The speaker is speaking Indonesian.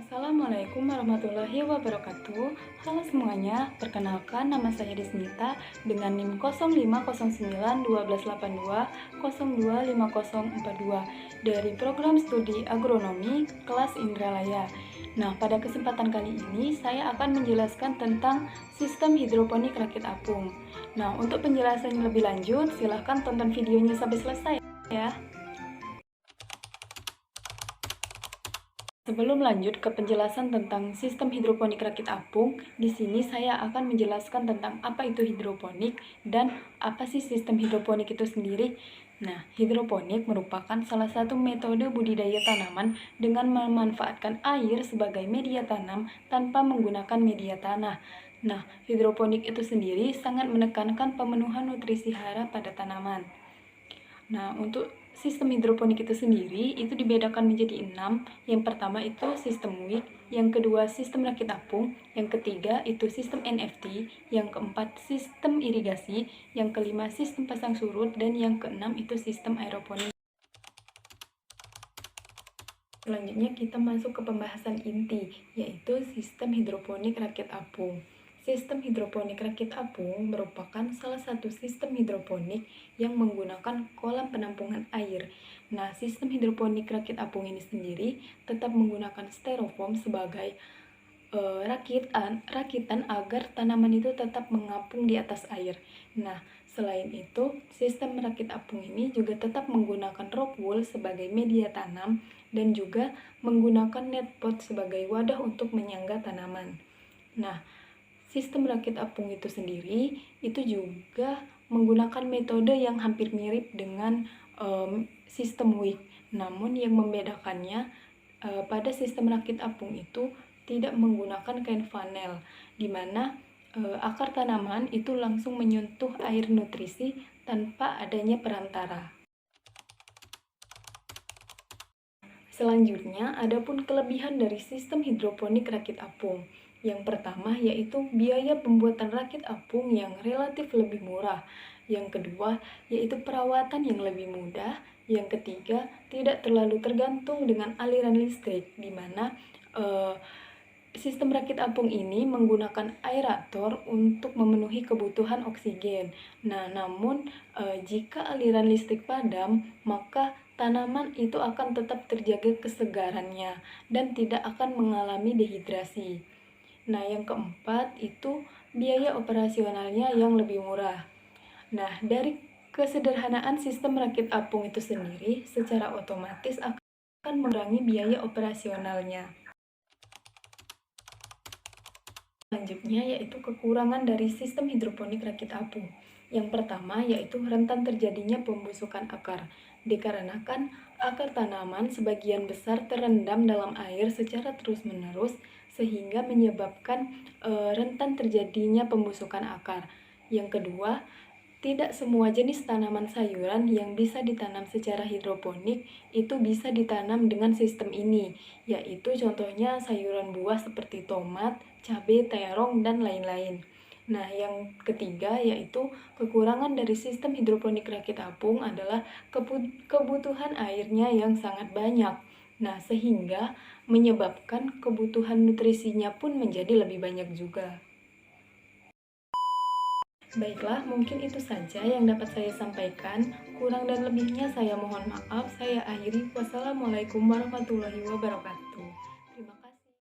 Assalamualaikum warahmatullahi wabarakatuh. Halo semuanya, perkenalkan nama saya Desnita dengan NIM 0509 1282 025042 dari program studi agronomi kelas Indralaya. Nah, pada kesempatan kali ini saya akan menjelaskan tentang sistem hidroponik rakit apung. Nah, untuk penjelasannya lebih lanjut, silahkan tonton videonya sampai selesai ya. Sebelum lanjut ke penjelasan tentang sistem hidroponik rakit apung, di sini saya akan menjelaskan tentang apa itu hidroponik dan apa sih sistem hidroponik itu sendiri. Nah, hidroponik merupakan salah satu metode budidaya tanaman dengan memanfaatkan air sebagai media tanam tanpa menggunakan media tanah. Nah, hidroponik itu sendiri sangat menekankan pemenuhan nutrisi hara pada tanaman. Nah, untuk sistem hidroponik itu sendiri itu dibedakan menjadi 6. Yang pertama itu sistem WIC, yang kedua sistem rakit apung, yang ketiga itu sistem NFT, yang keempat sistem irigasi, yang kelima sistem pasang surut, dan yang keenam itu sistem aeroponik. Selanjutnya kita masuk ke pembahasan inti, yaitu sistem hidroponik rakit apung. Sistem hidroponik rakit apung merupakan salah satu sistem hidroponik yang menggunakan kolam penampungan air. Nah, sistem hidroponik rakit apung ini sendiri tetap menggunakan styrofoam sebagai rakitan agar tanaman itu tetap mengapung di atas air. Nah, selain itu, sistem rakit apung ini juga tetap menggunakan rock wool sebagai media tanam dan juga menggunakan net pot sebagai wadah untuk menyangga tanaman. Nah, sistem rakit apung itu sendiri itu juga menggunakan metode yang hampir mirip dengan sistem WIC. Namun yang membedakannya pada sistem rakit apung itu tidak menggunakan kain flanel, di mana akar tanaman itu langsung menyentuh air nutrisi tanpa adanya perantara. Selanjutnya, adapun kelebihan dari sistem hidroponik rakit apung. Yang pertama yaitu biaya pembuatan rakit apung yang relatif lebih murah. Yang kedua yaitu perawatan yang lebih mudah. Yang ketiga, tidak terlalu tergantung dengan aliran listrik, di mana sistem rakit apung ini menggunakan aerator untuk memenuhi kebutuhan oksigen. Nah, namun jika aliran listrik padam, maka tanaman itu akan tetap terjaga kesegarannya dan tidak akan mengalami dehidrasi. Nah, yang keempat itu biaya operasionalnya yang lebih murah. Nah, dari kesederhanaan sistem rakit apung itu sendiri secara otomatis akan mengurangi biaya operasionalnya. Selanjutnya yaitu kekurangan dari sistem hidroponik rakit apung. Yang pertama yaitu rentan terjadinya pembusukan akar, dikarenakan akar tanaman sebagian besar terendam dalam air secara terus-menerus sehingga menyebabkan rentan terjadinya pembusukan akar. Yang kedua, tidak semua jenis tanaman sayuran yang bisa ditanam secara hidroponik itu bisa ditanam dengan sistem ini, yaitu contohnya sayuran buah seperti tomat, cabai, terong, dan lain-lain. Nah, yang ketiga yaitu kekurangan dari sistem hidroponik rakit apung adalah kebutuhan airnya yang sangat banyak. Nah, sehingga menyebabkan kebutuhan nutrisinya pun menjadi lebih banyak juga. Baiklah, mungkin itu saja yang dapat saya sampaikan. Kurang dan lebihnya saya mohon maaf. Saya akhiri. Wassalamualaikum warahmatullahi wabarakatuh.